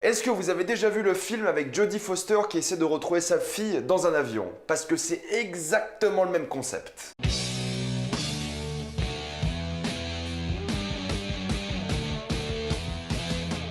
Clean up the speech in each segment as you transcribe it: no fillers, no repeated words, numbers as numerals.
Est-ce que vous avez déjà vu le film avec Jodie Foster qui essaie de retrouver sa fille dans un avion? Parce que c'est exactement le même concept.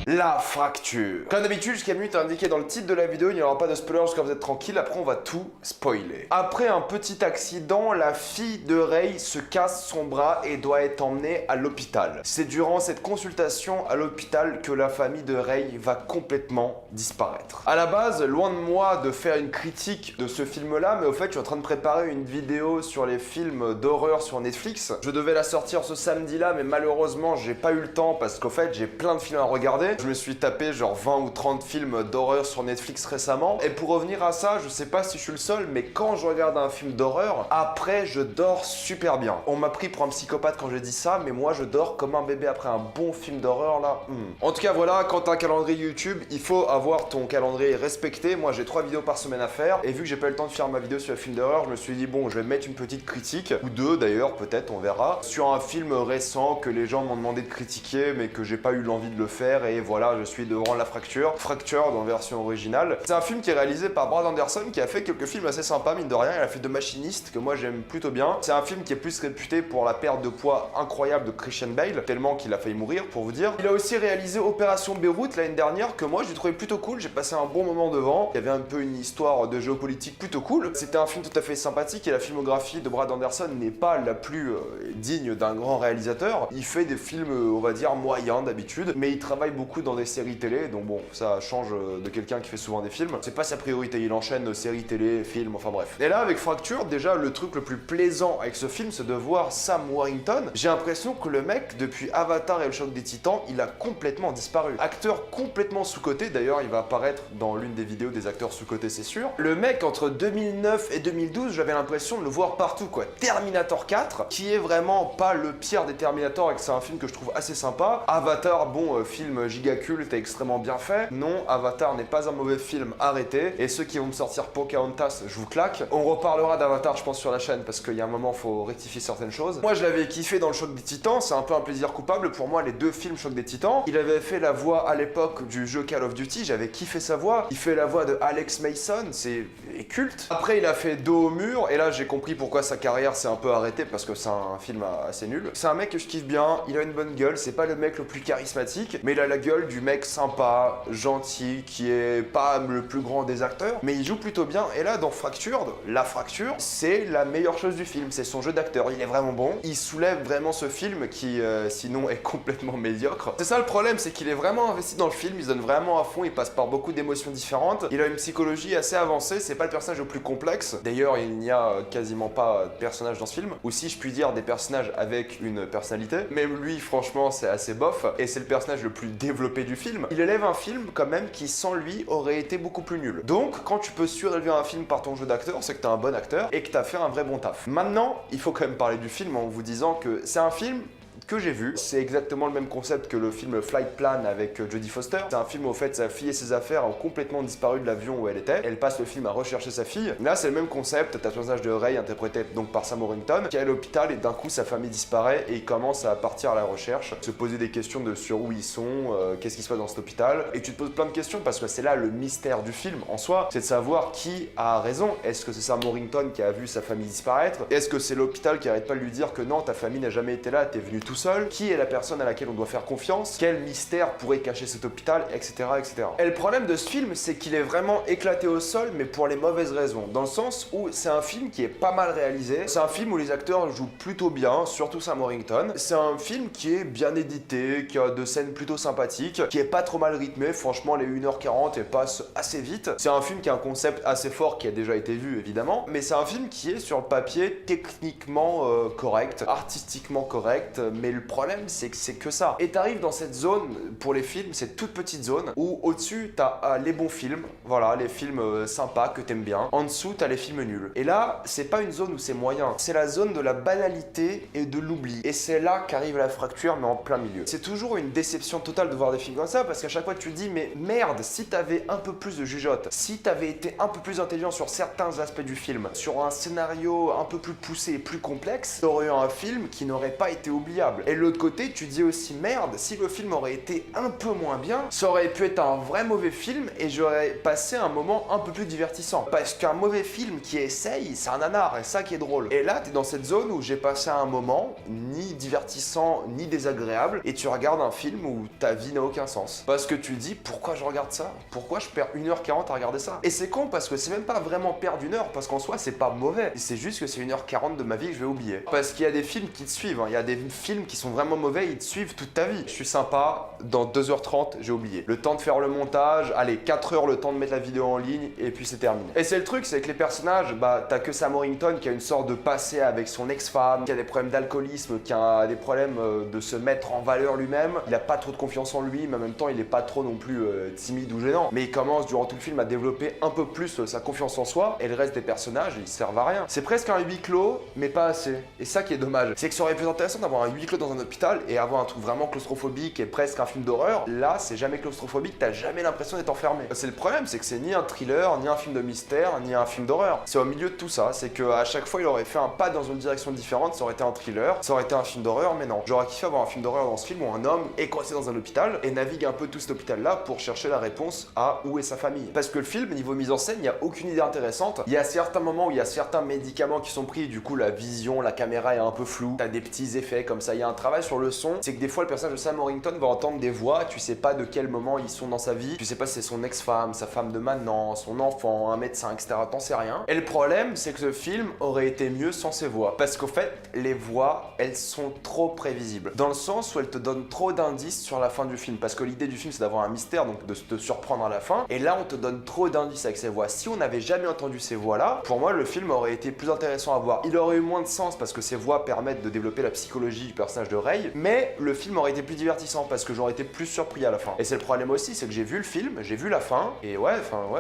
La fracture. Comme d'habitude, jusqu'à minute indiqué dans le titre de la vidéo, il n'y aura pas de spoilers jusqu'à vous êtes tranquille, après on va tout spoiler. Après un petit accident, la fille de Ray se casse son bras et doit être emmenée à l'hôpital. C'est durant cette consultation à l'hôpital que la famille de Ray va complètement disparaître. À la base, loin de moi de faire une critique de ce film-là, mais au fait, je suis en train de préparer une vidéo sur les films d'horreur sur Netflix. Je devais la sortir ce samedi-là, mais malheureusement, j'ai pas eu le temps parce qu'au fait, j'ai plein de films à regarder. Je me suis tapé genre 20 ou 30 films d'horreur sur Netflix récemment. Et pour revenir à ça, je sais pas si je suis le seul, mais quand je regarde un film d'horreur, après je dors super bien. On m'a pris pour un psychopathe quand j'ai dit ça, mais moi je dors comme un bébé après un bon film d'horreur là. En tout cas voilà, quand t'as un calendrier YouTube, il faut avoir ton calendrier respecté. Moi j'ai 3 vidéos par semaine à faire. Et vu que j'ai pas eu le temps de faire ma vidéo sur le film d'horreur, je me suis dit bon, je vais mettre une petite critique, ou deux d'ailleurs, peut-être, on verra, sur un film récent que les gens m'ont demandé de critiquer, mais que j'ai pas eu l'envie de le faire. Et voilà, je suis devant La Fracture, Fracture dans version originale. C'est un film qui est réalisé par Brad Anderson qui a fait quelques films assez sympas, mine de rien. Il a fait The Machinist, que moi j'aime plutôt bien. C'est un film qui est plus réputé pour la perte de poids incroyable de Christian Bale, tellement qu'il a failli mourir, pour vous dire. Il a aussi réalisé Opération Beyrouth l'année dernière, que moi j'ai trouvé plutôt cool. J'ai passé un bon moment devant. Il y avait un peu une histoire de géopolitique plutôt cool. C'était un film tout à fait sympathique et la filmographie de Brad Anderson n'est pas la plus digne d'un grand réalisateur. Il fait des films, on va dire, moyens d'habitude, mais il travaille beaucoup dans des séries télé, donc bon, ça change de quelqu'un qui fait souvent des films. C'est pas sa priorité, il enchaîne séries télé, films, enfin bref. Et là, avec Fracture, déjà, le truc le plus plaisant avec ce film, c'est de voir Sam Worthington. J'ai l'impression que le mec, depuis Avatar et le choc des Titans, il a complètement disparu. Acteur complètement sous-coté, d'ailleurs, il va apparaître dans l'une des vidéos des acteurs sous-cotés, c'est sûr. Le mec, entre 2009 et 2012, j'avais l'impression de le voir partout, quoi. Terminator 4, qui est vraiment pas le pire des Terminator, et que c'est un film que je trouve assez sympa. Avatar, bon, film giga culte et extrêmement bien fait. Non, Avatar n'est pas un mauvais film, arrêtez. Et ceux qui vont me sortir Pocahontas, je vous claque. On reparlera d'Avatar, je pense, sur la chaîne, parce qu'il y a un moment, faut rectifier certaines choses. Moi, je l'avais kiffé dans le Choc des Titans, c'est un peu un plaisir coupable pour moi, les deux films Choc des Titans. Il avait fait la voix à l'époque du jeu Call of Duty, j'avais kiffé sa voix. Il fait la voix de Alex Mason, c'est culte. Après, il a fait Dos au mur, et là, j'ai compris pourquoi sa carrière s'est un peu arrêtée, parce que c'est un film assez nul. C'est un mec que je kiffe bien, il a une bonne gueule, c'est pas le mec le plus charismatique, mais il a la gueule du mec sympa, gentil, qui est pas le plus grand des acteurs, mais il joue plutôt bien. Et là, dans Fractured, La Fracture, c'est la meilleure chose du film, c'est son jeu d'acteur. Il est vraiment bon, il soulève vraiment ce film qui, sinon, est complètement médiocre. C'est ça le problème, c'est qu'il est vraiment investi dans le film, il se donne vraiment à fond, il passe par beaucoup d'émotions différentes. Il a une psychologie assez avancée, c'est pas le personnage le plus complexe. D'ailleurs, il n'y a quasiment pas de personnage dans ce film, ou si je puis dire, des personnages avec une personnalité. Mais lui, franchement, c'est assez bof, et c'est le personnage le plus développé du film. Il élève un film quand même qui sans lui aurait été beaucoup plus nul. Donc quand tu peux surélever un film par ton jeu d'acteur, c'est que t'es un bon acteur et que t'as fait un vrai bon taf. Maintenant, il faut quand même parler du film en vous disant que c'est un film que j'ai vu. C'est exactement le même concept que le film Flight Plan avec Jodie Foster. C'est un film où, au fait, sa fille et ses affaires ont complètement disparu de l'avion où elle était. Elle passe le film à rechercher sa fille. Là, c'est le même concept. T'as le personnage de Ray, interprété donc par Sam Worthington, qui est à l'hôpital et d'un coup, sa famille disparaît et il commence à partir à la recherche, se poser des questions sur où ils sont, qu'est-ce qui se passe dans cet hôpital. Et tu te poses plein de questions parce que c'est là le mystère du film en soi. C'est de savoir qui a raison. Est-ce que c'est Sam Worthington qui a vu sa famille disparaître? Est-ce que c'est l'hôpital qui arrête pas de lui dire que non, ta famille n'a jamais été là, t'es venu tout seul? Qui est la personne à laquelle on doit faire confiance? Quel mystère pourrait cacher cet hôpital, etc., etc. Et le problème de ce film, c'est qu'il est vraiment éclaté au sol, mais pour les mauvaises raisons. Dans le sens où c'est un film qui est pas mal réalisé. C'est un film où les acteurs jouent plutôt bien, surtout Sam Worthington. C'est un film qui est bien édité, qui a de scènes plutôt sympathiques, qui est pas trop mal rythmé. Franchement, les 1h40 et passe assez vite. C'est un film qui a un concept assez fort qui a déjà été vu, évidemment. Mais c'est un film qui est sur le papier techniquement correct, artistiquement correct, mais le problème, c'est que c'est que ça. Et t'arrives dans cette zone, pour les films, cette toute petite zone, où au-dessus, t'as les bons films, voilà, les films sympas que t'aimes bien. En dessous, t'as les films nuls. Et là, c'est pas une zone où c'est moyen, c'est la zone de la banalité et de l'oubli. Et c'est là qu'arrive La Fracture, mais en plein milieu. C'est toujours une déception totale de voir des films comme ça, parce qu'à chaque fois, tu te dis, mais merde, si t'avais un peu plus de jugeote, si t'avais été un peu plus intelligent sur certains aspects du film, sur un scénario un peu plus poussé et plus complexe, t'aurais eu un film qui n'aurait pas été oubliable. agréable. Et de l'autre côté, tu dis aussi merde, si le film aurait été un peu moins bien, ça aurait pu être un vrai mauvais film et j'aurais passé un moment un peu plus divertissant. Parce qu'un mauvais film qui essaye, c'est un nanar, et ça qui est drôle. Et là, t'es dans cette zone où j'ai passé un moment ni divertissant, ni désagréable, et tu regardes un film où ta vie n'a aucun sens. Parce que tu dis, pourquoi je regarde ça? Pourquoi je perds 1h40 à regarder ça? Et c'est con parce que c'est même pas vraiment perdre 1 heure, parce qu'en soi, c'est pas mauvais. C'est juste que c'est 1h40 de ma vie que je vais oublier. Parce qu'il y a des films qui te suivent, hein. Il y a des films qui sont vraiment mauvais, ils te suivent toute ta vie. Je suis sympa, dans 2h30, j'ai oublié. Le temps de faire le montage, allez, 4 heures le temps de mettre la vidéo en ligne, et puis c'est terminé. Et c'est le truc, c'est que les personnages, bah, t'as que Sam Worthington qui a une sorte de passé avec son ex-femme, qui a des problèmes d'alcoolisme, qui a des problèmes de se mettre en valeur lui-même. Il a pas trop de confiance en lui, mais en même temps, il est pas trop non plus timide ou gênant. Mais il commence durant tout le film à développer un peu plus sa confiance en soi, et le reste des personnages, ils servent à rien. C'est presque un huis clos, mais pas assez. Et ça qui est dommage, c'est que ça aurait pu être intéressant d'avoir un huis clos dans un hôpital et avoir un truc vraiment claustrophobique et presque un film d'horreur. Là, c'est jamais claustrophobique, t'as jamais l'impression d'être enfermé. C'est le problème, c'est que c'est ni un thriller, ni un film de mystère, ni un film d'horreur. C'est au milieu de tout ça, c'est qu'à chaque fois, il aurait fait un pas dans une direction différente, ça aurait été un thriller, ça aurait été un film d'horreur, mais non. J'aurais kiffé avoir un film d'horreur dans ce film où un homme est coincé dans un hôpital et navigue un peu tout cet hôpital-là pour chercher la réponse à où est sa famille. Parce que le film, niveau mise en scène, il n'y a aucune idée intéressante. Il y a certains moments où il y a certains médicaments qui sont pris, du coup la vision, la caméra est un peu floue, t'as des petits effets comme ça. Il y a un travail sur le son, c'est que des fois le personnage de Sam Worthington va entendre des voix, tu sais pas de quel moment ils sont dans sa vie, tu sais pas si c'est son ex-femme, sa femme de maintenant, son enfant, un médecin, etc. T'en sais rien. Et le problème, c'est que ce film aurait été mieux sans ces voix. Parce qu'au fait, les voix, elles sont trop prévisibles. Dans le sens où elles te donnent trop d'indices sur la fin du film. Parce que l'idée du film, c'est d'avoir un mystère, donc de te surprendre à la fin. Et là, on te donne trop d'indices avec ces voix. Si on n'avait jamais entendu ces voix-là, pour moi, le film aurait été plus intéressant à voir. Il aurait eu moins de sens parce que ces voix permettent de développer la psychologie du personnage de Ray. Mais le film aurait été plus divertissant parce que j'aurais été plus surpris à la fin. Et c'est le problème aussi, c'est que j'ai vu le film, j'ai vu la fin, et ouais,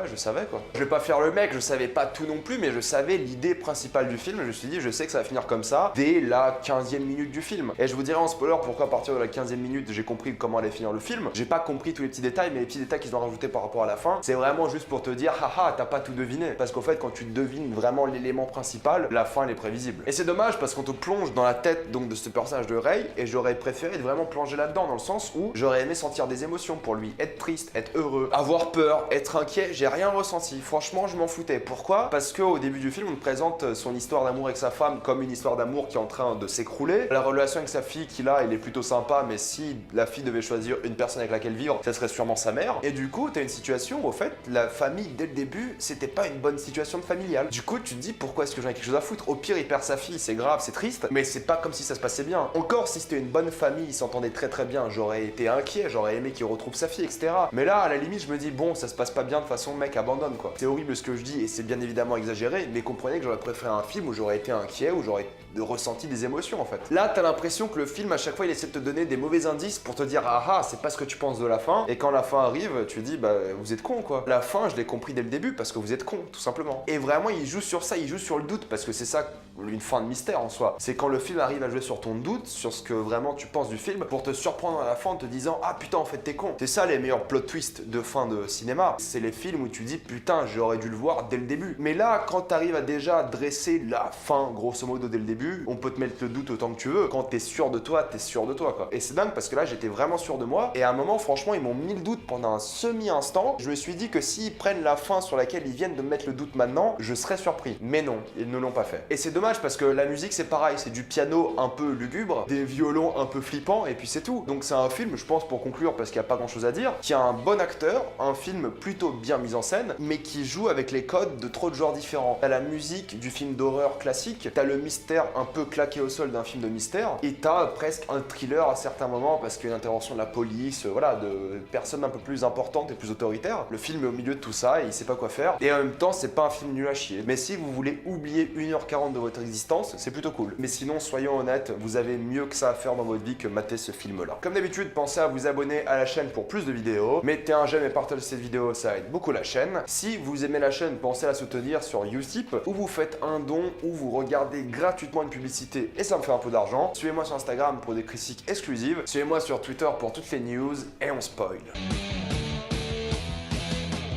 je savais quoi. Je vais pas faire le mec, je savais pas tout non plus, mais je savais l'idée principale du film. Je me suis dit, je sais que ça va finir comme ça dès la 15e minute du film. Et je vous dirai en spoiler pourquoi à partir de la 15e minute j'ai compris comment allait finir le film. J'ai pas compris tous les petits détails, mais les petits détails qu'ils ont rajoutés par rapport à la fin, c'est vraiment juste pour te dire, haha, t'as pas tout deviné. Parce qu'au fait, quand tu devines vraiment l'élément principal, la fin elle est prévisible. Et c'est dommage parce qu'on te plonge dans la tête donc de ce personnage de Ray, et j'aurais préféré être vraiment plongé là-dedans, dans le sens où j'aurais aimé sentir des émotions pour lui, être triste, être heureux, avoir peur, être inquiet. J'ai rien ressenti. Franchement, je m'en foutais. Pourquoi? Parce qu'au début du film, on te présente son histoire d'amour avec sa femme comme une histoire d'amour qui est en train de s'écrouler. La relation avec sa fille qu'il a, elle est plutôt sympa, mais si la fille devait choisir une personne avec laquelle vivre, ça serait sûrement sa mère. Et du coup, t'as une situation où, au fait, la famille, dès le début, c'était pas une bonne situation familiale. Du coup, tu te dis, pourquoi est-ce que j'en ai quelque chose à foutre? Au pire, il perd sa fille, c'est grave, c'est triste, mais c'est pas comme si ça se passait bien. Encore, si c'était une bonne famille, ils s'entendaient très très bien, j'aurais été inquiet, j'aurais aimé qu'il retrouve sa fille, etc. Mais là, à la limite, je me dis, bon, ça se passe pas bien, de toute façon, mec, abandonne quoi. C'est horrible ce que je dis et c'est bien évidemment exagéré, mais comprenez que j'aurais préféré un film où j'aurais été inquiet, où j'aurais ressenti des émotions en fait. Là, t'as l'impression que le film, à chaque fois, il essaie de te donner des mauvais indices pour te dire, ah ah, c'est pas ce que tu penses de la fin. Et quand la fin arrive, tu dis, bah, vous êtes con quoi. La fin, je l'ai compris dès le début parce que vous êtes con, tout simplement. Et vraiment, il joue sur ça, il joue sur le doute parce que c'est ça, une fin de mystère en soi. C'est quand le film arrive à jouer sur ton doute, sur ce que vraiment tu penses du film, pour te surprendre à la fin en te disant, ah putain, en fait, t'es con. C'est ça les meilleurs plot twists de fin de cinéma. C'est les films où tu dis, putain, j'aurais dû le voir dès le début. Mais là, quand t'arrives à déjà dresser la fin, grosso modo, dès le début, on peut te mettre le doute autant que tu veux. Quand t'es sûr de toi, t'es sûr de toi, quoi. Et c'est dingue parce que là, j'étais vraiment sûr de moi. Et à un moment, franchement, ils m'ont mis le doute pendant un semi-instant. Je me suis dit que s'ils prennent la fin sur laquelle ils viennent de me mettre le doute maintenant, je serais surpris. Mais non, ils ne l'ont pas fait. Et c'est dommage parce que la musique, c'est pareil. C'est du piano un peu lugubre, des violons un peu flippants, et puis c'est tout. Donc c'est un film, je pense, pour conclure, parce qu'il n'y a pas grand-chose à dire, qui a un bon acteur, un film plutôt bien mis en scène, mais qui joue avec les codes de trop de genres différents. T'as la musique du film d'horreur classique, t'as le mystère un peu claqué au sol d'un film de mystère, et t'as presque un thriller à certains moments parce qu'il y a une intervention de la police, voilà, de personnes un peu plus importantes et plus autoritaires. Le film est au milieu de tout ça et il sait pas quoi faire. Et en même temps, c'est pas un film nul à chier. Mais si vous voulez oublier 1h40 de votre existence, c'est plutôt cool. Mais sinon, soyons honnêtes, vous avez mieux que ça à faire dans votre vie que mater ce film-là. Comme d'habitude, pensez à vous abonner à la chaîne pour plus de vidéos. Mettez un j'aime et partagez cette vidéo, ça aide beaucoup la chaîne. Si vous aimez la chaîne, pensez à la soutenir sur Utip, où vous faites un don, ou vous regardez gratuitement une publicité et ça me fait un peu d'argent. Suivez-moi sur Instagram pour des critiques exclusives. Suivez-moi sur Twitter pour toutes les news et on spoil.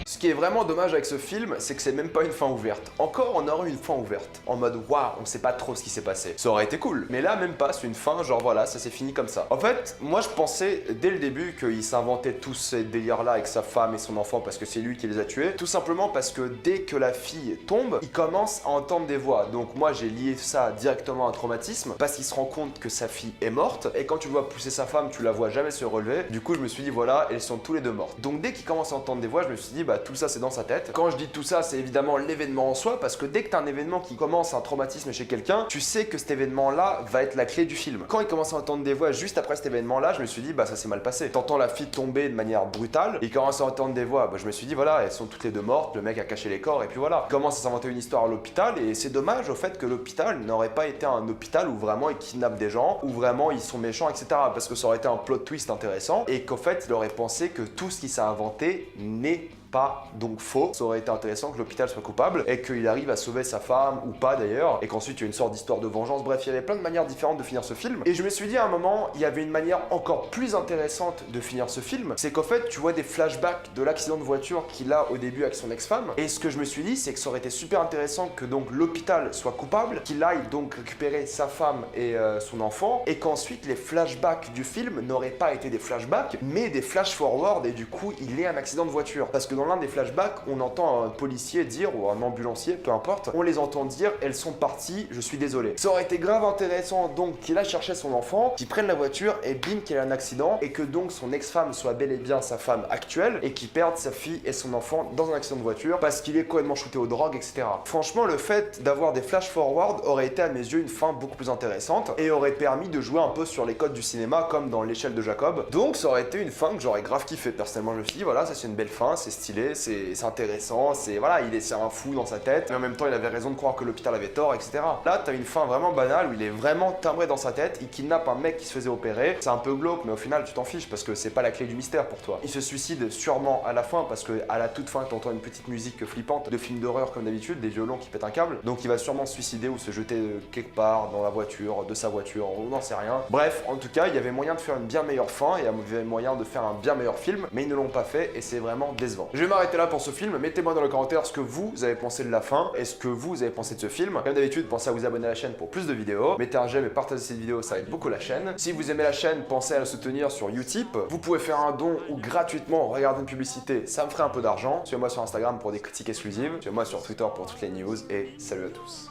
Ce qui qui est vraiment dommage avec ce film, c'est que c'est même pas une fin ouverte. Encore, on aurait une fin ouverte, en mode waouh, on sait pas trop ce qui s'est passé. Ça aurait été cool, mais là même pas, c'est une fin, genre voilà, ça s'est fini comme ça. En fait, moi je pensais dès le début qu'il s'inventait tous ces délires-là avec sa femme et son enfant parce que c'est lui qui les a tués, tout simplement parce que dès que la fille tombe, il commence à entendre des voix. Donc moi j'ai lié ça directement à un traumatisme parce qu'il se rend compte que sa fille est morte et quand tu vois pousser sa femme, tu la vois jamais se relever. Du coup, je me suis dit voilà, elles sont tous les deux mortes. Donc dès qu'il commence à entendre des voix, je me suis dit bah tout ça c'est dans sa tête. Quand je dis tout ça, c'est évidemment l'événement en soi parce que dès que t'as un événement qui commence un traumatisme chez quelqu'un, tu sais que cet événement-là va être la clé du film. Quand il commence à entendre des voix juste après cet événement-là, je me suis dit bah ça s'est mal passé. T'entends la fille tomber de manière brutale, il commence à entendre des voix, bah, je me suis dit voilà, elles sont toutes les deux mortes, le mec a caché les corps et puis voilà. Il commence à s'inventer une histoire à l'hôpital et c'est dommage au fait que l'hôpital n'aurait pas été un hôpital où vraiment ils kidnappent des gens, où vraiment ils sont méchants, etc. Parce que ça aurait été un plot twist intéressant et qu'en fait il aurait pensé que tout ce qu'il s'est inventé n'est pas donc faux. Ça aurait été intéressant que l'hôpital soit coupable et qu'il arrive à sauver sa femme ou pas d'ailleurs et qu'ensuite il y a une sorte d'histoire de vengeance. Bref, il y avait plein de manières différentes de finir ce film et je me suis dit à un moment il y avait une manière encore plus intéressante de finir ce film, c'est qu'en fait tu vois des flashbacks de l'accident de voiture qu'il a au début avec son ex-femme et ce que je me suis dit c'est que ça aurait été super intéressant que donc l'hôpital soit coupable, qu'il aille donc récupérer sa femme et son enfant et qu'ensuite les flashbacks du film n'auraient pas été des flashbacks mais des flash-forward et du coup il est un accident de voiture parce que dans l'un des flashbacks, on entend un policier dire, ou un ambulancier, peu importe, on les entend dire, elles sont parties, je suis désolé. Ça aurait été grave intéressant donc qu'il aille chercher son enfant, qu'il prenne la voiture et bim, qu'il ait un accident, et que donc son ex-femme soit bel et bien sa femme actuelle, et qu'il perde sa fille et son enfant dans un accident de voiture, parce qu'il est complètement shooté aux drogues, etc. Franchement, le fait d'avoir des flash-forward aurait été à mes yeux une fin beaucoup plus intéressante, et aurait permis de jouer un peu sur les codes du cinéma, comme dans l'échelle de Jacob. Donc ça aurait été une fin que j'aurais grave kiffé. Personnellement, je me suis dit, voilà, ça c'est une belle fin, c'est stylé, c'est intéressant, c'est voilà, c'est un fou dans sa tête, mais en même temps il avait raison de croire que l'hôpital avait tort, etc. Là t'as une fin vraiment banale où il est vraiment timbré dans sa tête, il kidnappe un mec qui se faisait opérer, c'est un peu glauque mais au final tu t'en fiches parce que c'est pas la clé du mystère pour toi. Il se suicide sûrement à la fin parce que à la toute fin t'entends une petite musique flippante de film d'horreur comme d'habitude, des violons qui pètent un câble, donc il va sûrement se suicider ou se jeter quelque part dans la voiture, de sa voiture, on n'en sait rien. Bref, en tout cas il y avait moyen de faire une bien meilleure fin et il y avait moyen de faire un bien meilleur film, mais ils ne l'ont pas fait et c'est vraiment décevant. Je vais m'arrêter là pour ce film, mettez-moi dans les commentaires ce que vous avez pensé de la fin et ce que vous avez pensé de ce film. Comme d'habitude, pensez à vous abonner à la chaîne pour plus de vidéos, mettez un j'aime et partagez cette vidéo, ça aide beaucoup la chaîne. Si vous aimez la chaîne, pensez à la soutenir sur Utip. Vous pouvez faire un don ou gratuitement regarder une publicité, ça me ferait un peu d'argent. Suivez-moi sur Instagram pour des critiques exclusives, suivez-moi sur Twitter pour toutes les news et salut à tous.